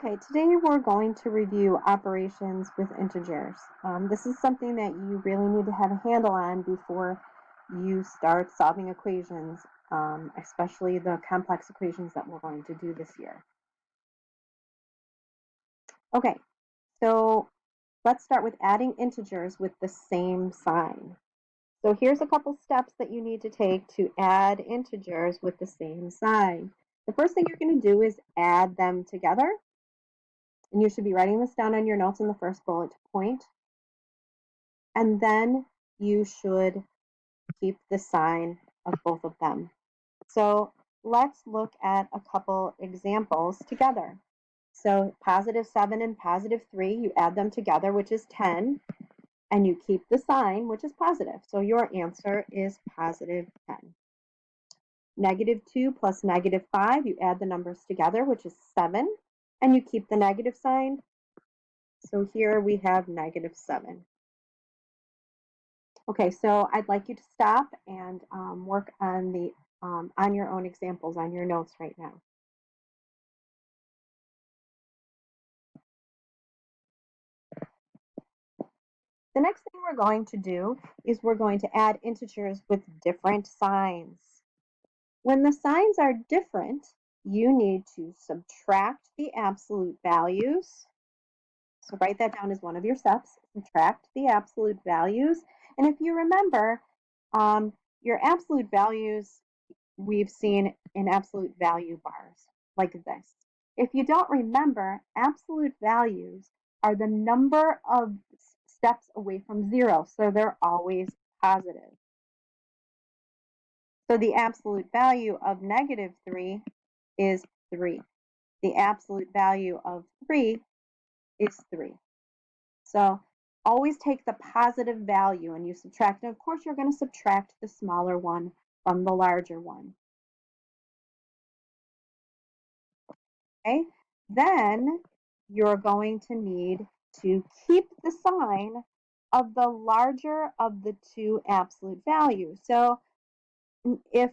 Okay, today we're going to review operations with integers. This is something that you really need to have a handle on before you start solving equations, especially the complex equations that we're going to do this year. Okay, so let's start with adding integers with the same sign. So here's a couple steps that you need to take to add integers with the same sign. The first thing you're going to do is add them together. And you should be writing this down on your notes in the first bullet point. And then you should keep the sign of both of them. So let's look at a couple examples together. So positive 7 and positive 3, you add them together, which is 10, and you keep the sign, which is positive. So your answer is positive 10. Negative 2 plus negative 5, you add the numbers together, which is 7, and you keep the negative sign. So here we have negative 7. Okay, so I'd like you to stop and work on your own examples on your notes right now. The next thing we're going to do is we're going to add integers with different signs. When the signs are different, you need to subtract the absolute values. So write that down as one of your steps. Subtract the absolute values. And if you remember, your absolute values we've seen in absolute value bars like this. If you don't remember, absolute values are the number of steps away from zero, so they're always positive. So the absolute value of negative 3 is 3. The absolute value of 3 is 3. So always take the positive value and you subtract. And of course, you're going to subtract the smaller one from the larger one. Okay, then you're going to need to keep the sign of the larger of the two absolute values. So if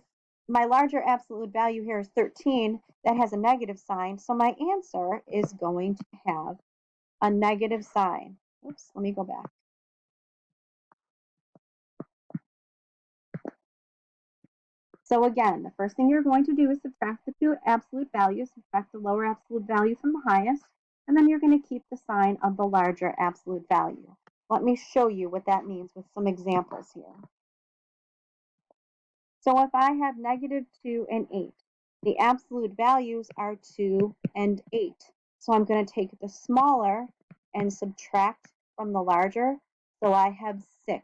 my larger absolute value here is 13, that has a negative sign, so my answer is going to have a negative sign. Oops, let me go back. So again, the first thing you're going to do is subtract the two absolute values, subtract the lower absolute value from the highest, and then you're going to keep the sign of the larger absolute value. Let me show you what that means with some examples here. So if I have negative 2 and 8, the absolute values are 2 and 8. So I'm going to take the smaller and subtract from the larger, so I have 6.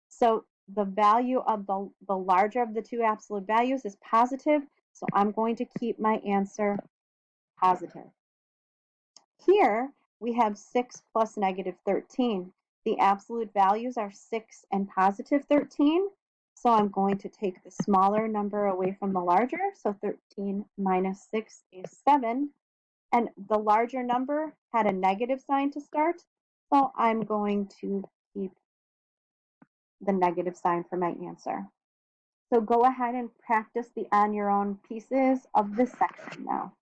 So the value of the larger of the two absolute values is positive, so I'm going to keep my answer positive. Here we have 6 plus negative 13. The absolute values are 6 and positive 13, so I'm going to take the smaller number away from the larger, so 13 minus 6 is 7, and the larger number had a negative sign to start, so I'm going to keep the negative sign for my answer. So go ahead and practice the on your own pieces of this section now.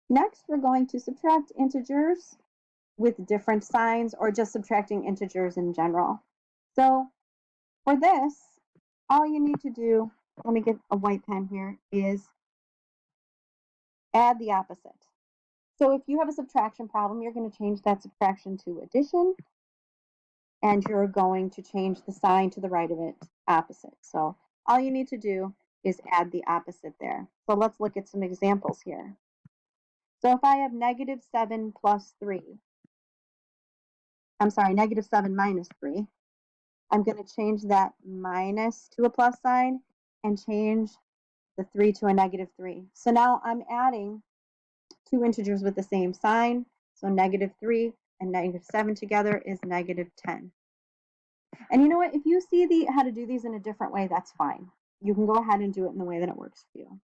Next, we're going to subtract integers with different signs or just subtracting integers in general. So for this, all you need to do, let me get a white pen here, is add the opposite. So if you have a subtraction problem, you're going to change that subtraction to addition, and you're going to change the sign to the right of it opposite. So all you need to do is add the opposite there. So let's look at some examples here. So if I have negative 7 plus 3, I'm sorry, negative 7 minus 3, I'm going to change that minus to a plus sign and change the 3 to a negative 3. So now I'm adding two integers with the same sign. So negative 3 and negative 7 together is negative 10. And you know what? If you see how to do these in a different way, that's fine. You can go ahead and do it in the way that it works for you.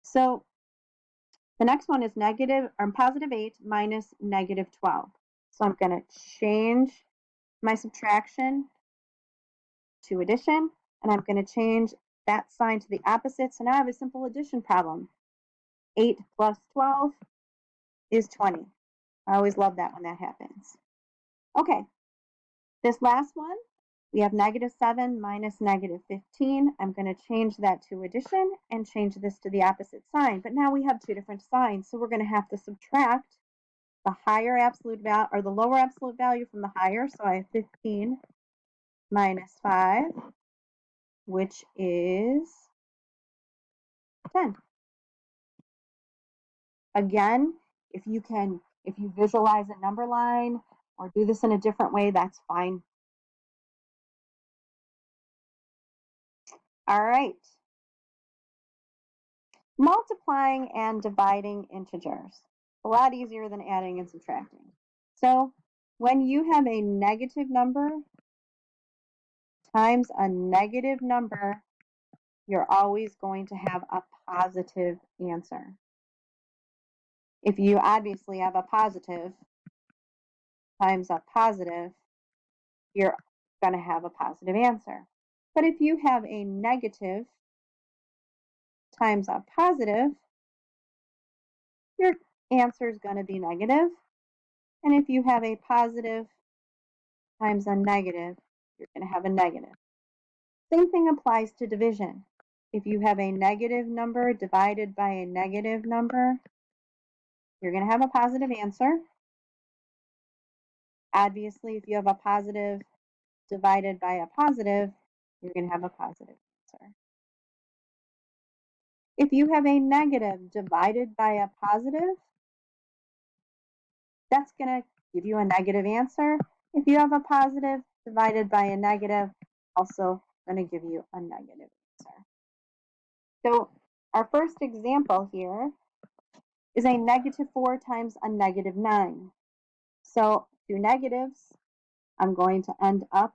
So the next one is positive 8 minus negative 12. So I'm going to change my subtraction to addition, and I'm going to change that sign to the opposite. So now I have a simple addition problem. 8 plus 12 is 20. I always love that when that happens. Okay, this last one, we have -7 minus -15. I'm going to change that to addition and change this to the opposite sign. But now we have two different signs, so we're going to have to subtract the higher absolute value or the lower absolute value from the higher. So I have 15 minus 5, which is 10. Again, if you visualize a number line or do this in a different way, that's fine. All right. Multiplying and dividing integers. A lot easier than adding and subtracting. So when you have a negative number times a negative number, you're always going to have a positive answer. If you obviously have a positive times a positive, you're going to have a positive answer. But if you have a negative times a positive, your answer is going to be negative. And if you have a positive times a negative, you're going to have a negative. Same thing applies to division. If you have a negative number divided by a negative number, you're going to have a positive answer. Obviously, if you have a positive divided by a positive, you're going to have a positive answer. If you have a negative divided by a positive, that's going to give you a negative answer. If you have a positive divided by a negative, also going to give you a negative answer. So our first example here is a -4 times a -9. So through negatives, I'm going to end up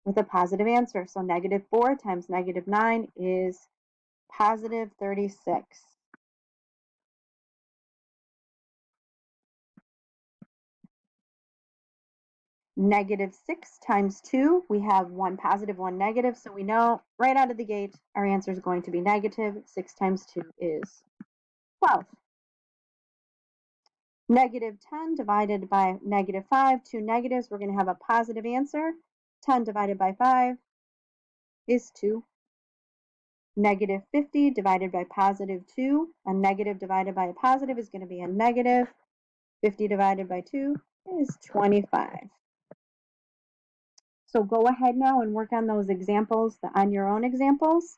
with a positive answer. So -4 times -9 is positive 36. -6 times 2, we have one positive, one negative, so we know right out of the gate our answer is going to be negative. 6 times 2 is 12. -10 divided by -5, two negatives, we're going to have a positive answer. 10 divided by 5 is 2. -50 divided by +2, a negative divided by a positive is going to be a negative. 50 divided by 2 is 25. So go ahead now and work on those examples, on your own examples.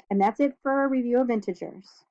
And that's it for a review of integers.